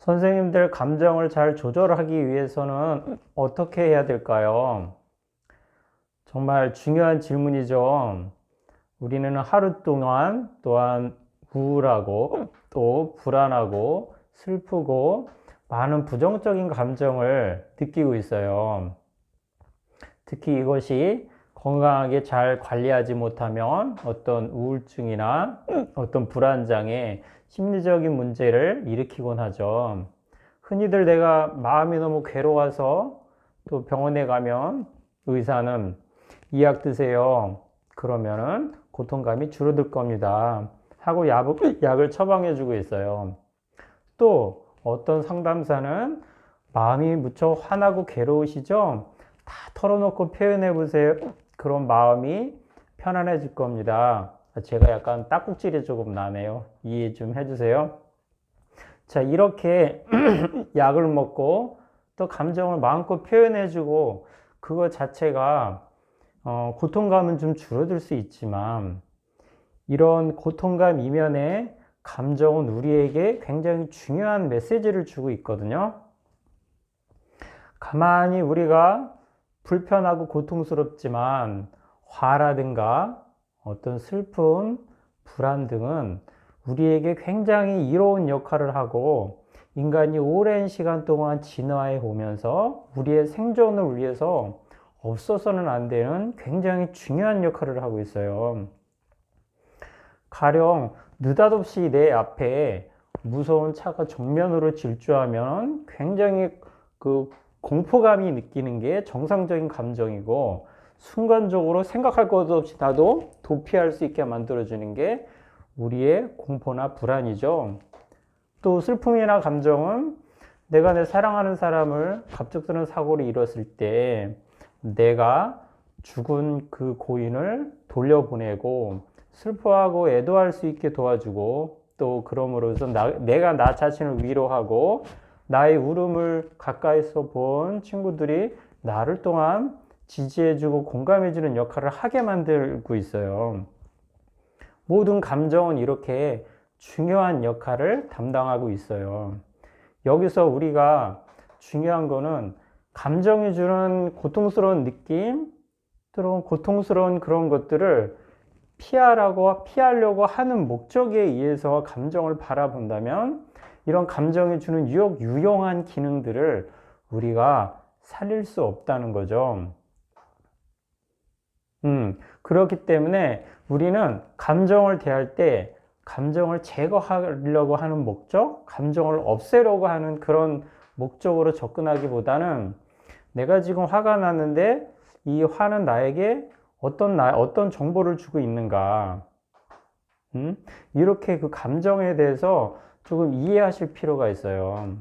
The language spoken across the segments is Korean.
선생님들 감정을 잘 조절하기 위해서는 어떻게 해야 될까요? 정말 중요한 질문이죠. 우리는 하루 동안 또한 우울하고 또 불안하고 슬프고 많은 부정적인 감정을 느끼고 있어요. 특히 이것이 건강하게 잘 관리하지 못하면 어떤 우울증이나 어떤 불안장애, 심리적인 문제를 일으키곤 하죠. 흔히들 내가 마음이 너무 괴로워서 또 병원에 가면 의사는 이 약 드세요. 그러면은 고통감이 줄어들 겁니다. 하고 약을 처방해 주고 있어요. 또 어떤 상담사는 마음이 무척 화나고 괴로우시죠? 다 털어놓고 표현해 보세요. 그런 마음이 편안해질 겁니다. 제가 약간 딱꼭질이 조금 나네요. 이해 좀 해주세요. 자, 이렇게 약을 먹고 또 감정을 마음껏 표현해주고 그거 자체가 고통감은 좀 줄어들 수 있지만 이런 고통감 이면에 감정은 우리에게 굉장히 중요한 메시지를 주고 있거든요. 가만히 우리가 불편하고 고통스럽지만 화라든가 어떤 슬픔, 불안 등은 우리에게 굉장히 이로운 역할을 하고 인간이 오랜 시간 동안 진화해 오면서 우리의 생존을 위해서 없어서는 안 되는 굉장히 중요한 역할을 하고 있어요. 가령 느닷없이 내 앞에 무서운 차가 정면으로 질주하면 굉장히 그 공포감이 느끼는 게 정상적인 감정이고 순간적으로 생각할 것도 없이 나도 도피할 수 있게 만들어주는 게 우리의 공포나 불안이죠. 또 슬픔이나 감정은 내가 내 사랑하는 사람을 갑작스러운 사고를 잃었을 때 내가 죽은 그 고인을 돌려보내고 슬퍼하고 애도할 수 있게 도와주고 또 그럼으로써 내가 나 자신을 위로하고 나의 울음을 가까이서 본 친구들이 나를 또한 지지해주고 공감해주는 역할을 하게 만들고 있어요. 모든 감정은 이렇게 중요한 역할을 담당하고 있어요. 여기서 우리가 중요한 거는 감정이 주는 고통스러운 느낌, 또는 고통스러운 그런 것들을 피하려고 하는 목적에 의해서 감정을 바라본다면 이런 감정이 주는 유용한 기능들을 우리가 살릴 수 없다는 거죠. 그렇기 때문에 우리는 감정을 대할 때 감정을 제거하려고 하는 목적, 감정을 없애려고 하는 그런 목적으로 접근하기보다는 내가 지금 화가 났는데 이 화는 나에게 어떤 정보를 주고 있는가. 이렇게 그 감정에 대해서 조금 이해하실 필요가 있어요.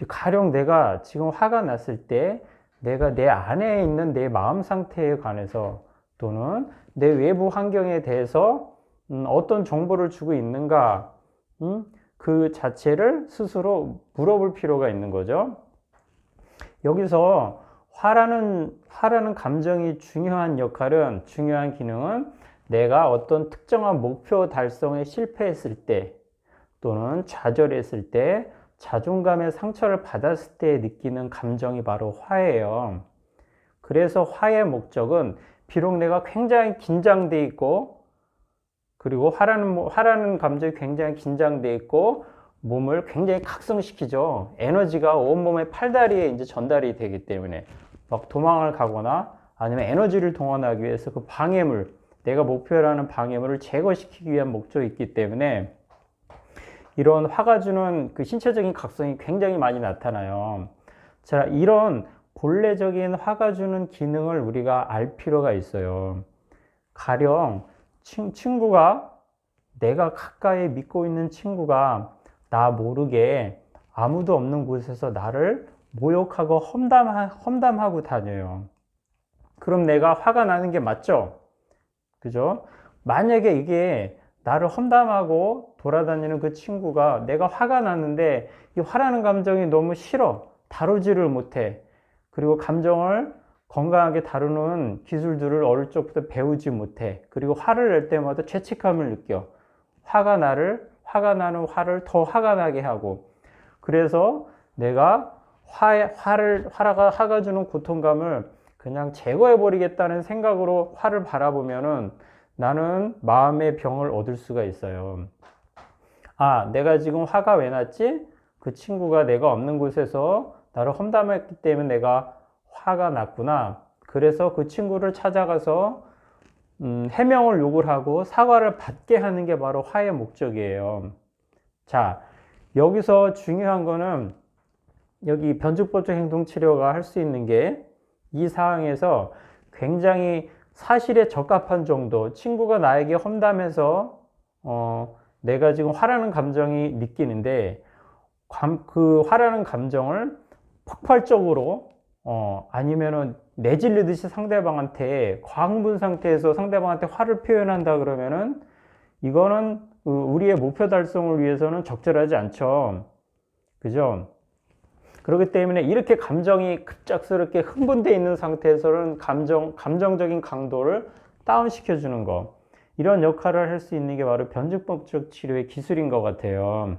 가령 내가 지금 화가 났을 때 내가 내 안에 있는 내 마음 상태에 관해서 또는 내 외부 환경에 대해서 어떤 정보를 주고 있는가, 그 자체를 스스로 물어볼 필요가 있는 거죠. 여기서 화라는 감정이 중요한 기능은 내가 어떤 특정한 목표 달성에 실패했을 때 또는 좌절했을 때 자존감의 상처를 받았을 때 느끼는 감정이 바로 화예요. 그래서 화의 목적은 비록 내가 굉장히 긴장돼 있고 그리고 화라는 감정이 굉장히 긴장돼 있고 몸을 굉장히 각성시키죠. 에너지가 온몸의 팔다리에 이제 전달이 되기 때문에 막 도망을 가거나 아니면 에너지를 동원하기 위해서 그 방해물, 내가 목표라는 방해물을 제거시키기 위한 목적이 있기 때문에 이런 화가 주는 그 신체적인 각성이 굉장히 많이 나타나요. 자, 이런 본래적인 화가 주는 기능을 우리가 알 필요가 있어요. 가령 친구가 내가 가까이 믿고 있는 친구가 나 모르게 아무도 없는 곳에서 나를 모욕하고 험담하고 다녀요. 그럼 내가 화가 나는 게 맞죠? 그죠? 만약에 이게 나를 험담하고 돌아다니는 그 친구가 내가 화가 났는데 이 화라는 감정이 너무 싫어. 다루지를 못해. 그리고 감정을 건강하게 다루는 기술들을 어릴 적부터 배우지 못해. 그리고 화를 낼 때마다 죄책감을 느껴. 화가 나는 화를 더 화가 나게 하고 그래서 내가 화가 주는 고통감을 그냥 제거해 버리겠다는 생각으로 화를 바라보면은 나는 마음의 병을 얻을 수가 있어요. 아, 내가 지금 화가 왜 났지? 그 친구가 내가 없는 곳에서 나를 험담했기 때문에 내가 화가 났구나. 그래서 그 친구를 찾아가서 해명을 요구를 하고 사과를 받게 하는 게 바로 화의 목적이에요. 자, 여기서 중요한 거는 여기 변주법적 행동치료가 할 수 있는 게 이 상황에서 굉장히 사실에 적합한 정도, 친구가 나에게 험담해서 내가 지금 화라는 감정이 느끼는데 그 화라는 감정을 폭발적으로 아니면은 내질르듯이 상대방한테 과흥분 상태에서 상대방한테 화를 표현한다 그러면은 이거는 우리의 목표 달성을 위해서는 적절하지 않죠. 그죠? 그렇기 때문에 이렇게 감정이 급작스럽게 흥분되어 있는 상태에서는 감정적인 강도를 다운시켜 주는 거, 이런 역할을 할 수 있는 게 바로 변주법적 치료의 기술인 것 같아요.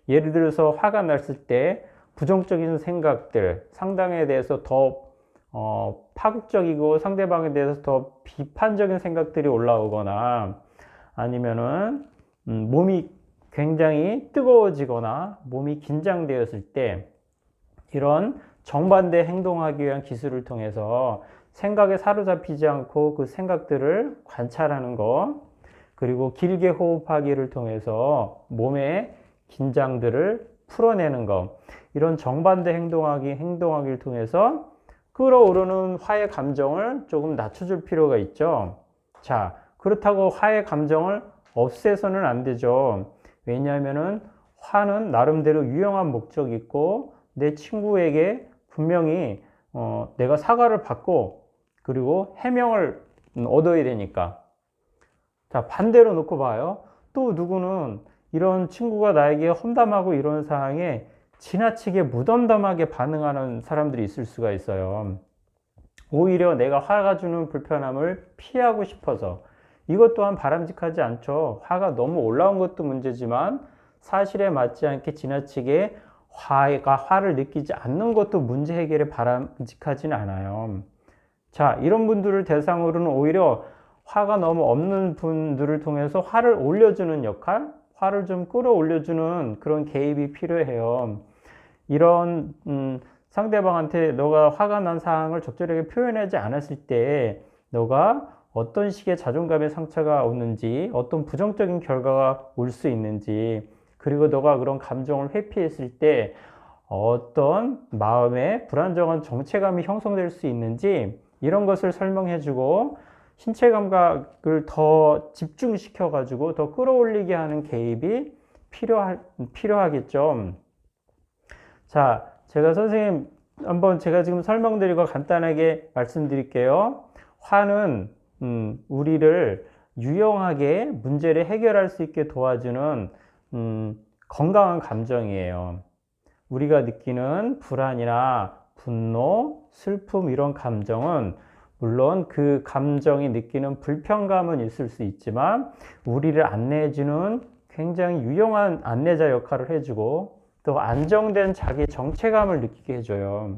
예를 들어서 화가 났을 때 부정적인 생각들, 상대방에 대해서 더 파국적이고 상대방에 대해서 더 비판적인 생각들이 올라오거나 아니면은 몸이 굉장히 뜨거워지거나 몸이 긴장되었을 때 이런 정반대 행동하기 위한 기술을 통해서 생각에 사로잡히지 않고 그 생각들을 관찰하는 것, 그리고 길게 호흡하기를 통해서 몸의 긴장들을 풀어내는 것, 이런 정반대 행동하기를 통해서 끌어오르는 화의 감정을 조금 낮춰줄 필요가 있죠. 자, 그렇다고 화의 감정을 없애서는 안 되죠. 왜냐하면은 화는 나름대로 유용한 목적이 있고 내 친구에게 분명히 내가 사과를 받고 그리고 해명을 얻어야 되니까. 자, 반대로 놓고 봐요. 또 누구는 이런 친구가 나에게 험담하고 이런 상황에 지나치게 무덤덤하게 반응하는 사람들이 있을 수가 있어요. 오히려 내가 화가 주는 불편함을 피하고 싶어서. 이것 또한 바람직하지 않죠. 화가 너무 올라온 것도 문제지만 사실에 맞지 않게 지나치게 화를 느끼지 않는 것도 문제 해결에 바람직하지는 않아요. 자, 이런 분들을 대상으로는 오히려 화가 너무 없는 분들을 통해서 화를 올려주는 역할, 화를 좀 끌어올려주는 그런 개입이 필요해요. 이런 상대방한테 너가 화가 난 상황을 적절하게 표현하지 않았을 때 너가 어떤 식의 자존감의 상처가 오는지, 어떤 부정적인 결과가 올 수 있는지, 그리고 너가 그런 감정을 회피했을 때 어떤 마음의 불안정한 정체감이 형성될 수 있는지, 이런 것을 설명해주고 신체 감각을 더 집중시켜 가지고 더 끌어올리게 하는 개입이 필요하겠죠. 자, 제가 선생님 한번 제가 지금 설명드리고 간단하게 말씀드릴게요. 화는 우리를 유용하게 문제를 해결할 수 있게 도와주는 건강한 감정이에요. 우리가 느끼는 불안이나 분노, 슬픔 이런 감정은 물론 그 감정이 느끼는 불편감은 있을 수 있지만 우리를 안내해주는 굉장히 유용한 안내자 역할을 해주고 또 안정된 자기 정체감을 느끼게 해줘요.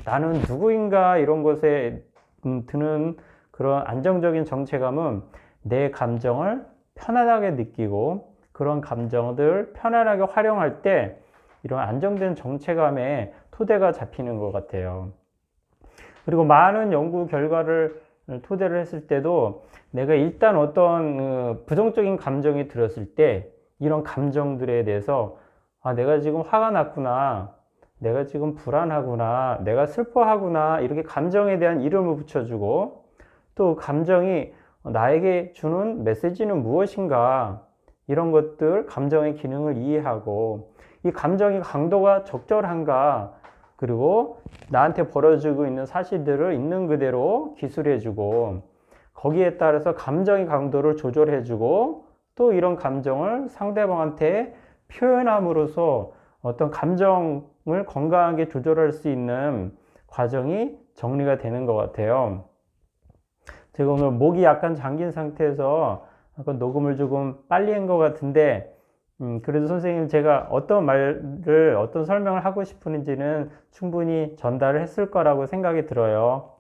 나는 누구인가 이런 것에 드는 그런 안정적인 정체감은 내 감정을 편안하게 느끼고 그런 감정들 편안하게 활용할 때 이런 안정된 정체감에 토대가 잡히는 것 같아요. 그리고 많은 연구 결과를 토대로 했을 때도 내가 일단 어떤 부정적인 감정이 들었을 때 이런 감정들에 대해서 아, 내가 지금 화가 났구나, 내가 지금 불안하구나, 내가 슬퍼하구나, 이렇게 감정에 대한 이름을 붙여주고 또 감정이 나에게 주는 메시지는 무엇인가, 이런 것들, 감정의 기능을 이해하고 이 감정의 강도가 적절한가, 그리고 나한테 벌어지고 있는 사실들을 있는 그대로 기술해주고 거기에 따라서 감정의 강도를 조절해주고 또 이런 감정을 상대방한테 표현함으로써 어떤 감정을 건강하게 조절할 수 있는 과정이 정리가 되는 것 같아요. 제가 오늘 목이 약간 잠긴 상태에서 녹음을 조금 빨리 한 것 같은데 그래도 선생님 제가 어떤 말을, 어떤 설명을 하고 싶은지는 충분히 전달을 했을 거라고 생각이 들어요.